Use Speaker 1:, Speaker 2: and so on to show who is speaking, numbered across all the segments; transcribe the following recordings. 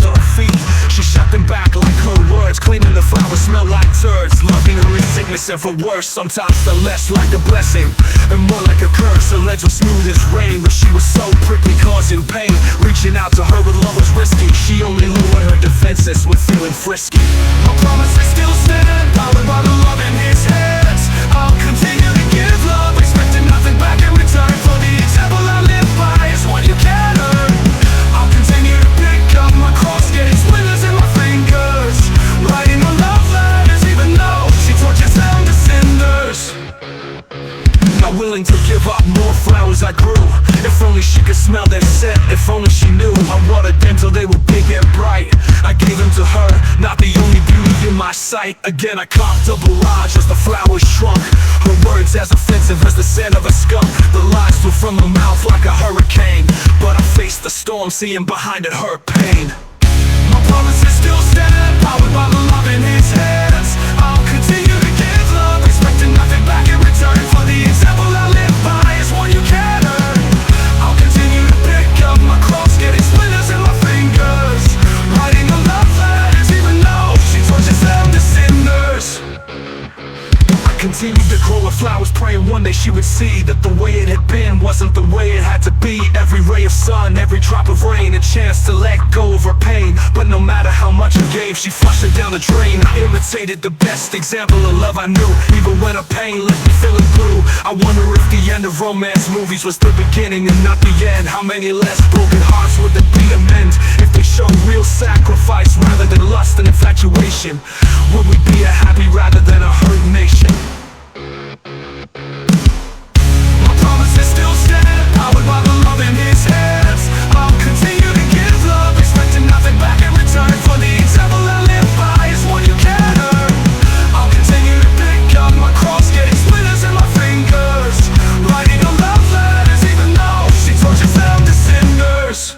Speaker 1: to her feet. She shot them back like her words, claiming the flowers smell like turds. Loving her in sickness and for worse, sometimes felt less like a blessing and more like a curse. Her legs were smooth as rain, but she was so prickly, causing pain. Reaching out to her with love was risky. She only lowered her defenses when feeling frisky. My promises still stand, powered by the love in his hands. I'll continue to give love, expecting nothing back in return. For the example I live by is one you can't earn. I'll continue to pick up my cross, getting splinters in my fingers, writing her love letters even though she tortures them to cinders. Not willing to give up more flowers I grew. If only she could smell their scent, if only she knew I watered them till they were big and bright. I gave them to her, not the only beauty in my sight. Again I copped a barrage as the flowers shrunk. Her words as offensive as the scent of a skunk. The lies flew from her mouth like a hurricane, but I faced the storm, seeing behind it her pain. My promises still stand, powered by the love in his hands. I'll continue to give love, expecting nothing back in return. For the example I live by is one you can't earn. I'll continue to pick up my cross, getting splinters in my fingers, writing her love letters even though she tortures them to cinders. I continued to grow her flowers, praying one day she would see that the way it had been wasn't the way it had to be. Every ray of sun, every drop of rain, a chance to let go of her pain. But no matter how much I gave, she flushed it down the drain. I imitated the best example of love I knew, even when her pain left me feeling blue. I wonder if the end of romance movies was the beginning and not the end. How many less broken hearts would there be to mend if they showed real sacrifice rather than lust and infatuation? Would we be a happy rather than a hurt nation? My promises still stand, powered by the love in his hands. I'll continue to give love, expecting nothing back in return. For the example I live by is one you can't earn. I'll continue to pick up my cross, getting splinters in my fingers, writing her love letters even though she tortures them to cinders.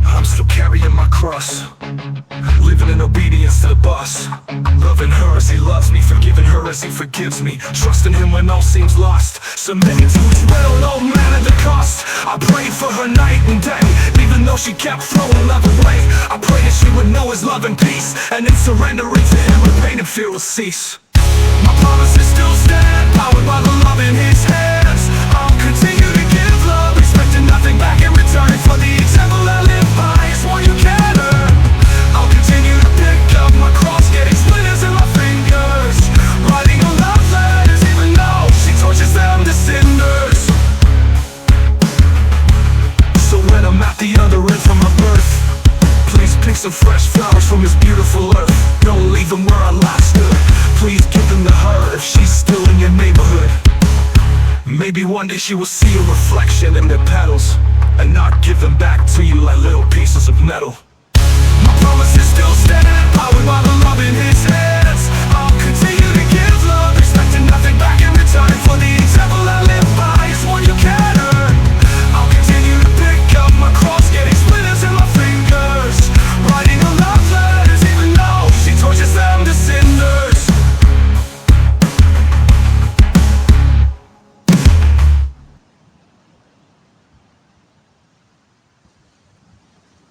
Speaker 1: I'm still carrying my cross, living in obedience to the boss. Loving her as he loves me, forgiving her as he forgives me, trusting him when all seems lost, submitting to his will, no matter the cost. I prayed for her night and day, even though she kept throwing love away. I prayed that she would know his love and peace, and in surrendering to him her pain and fear will cease. My promises still stand, powered by the love in his hands. I'll continue to give love, expecting nothing back in return. For the example I live by is one you can't earn. I'll continue to pick up my cross, getting splinters in my fingers, writing her love letters even though she tortures them to cinders. So when I'm at the other end from my birth, please pick some fresh flowers from this beautiful earth. Don't leave them where I last stood. Please give them to her if she's still in your neighborhood. Maybe one day she will see a reflection in their petals and not give them back to you like little pieces of metal.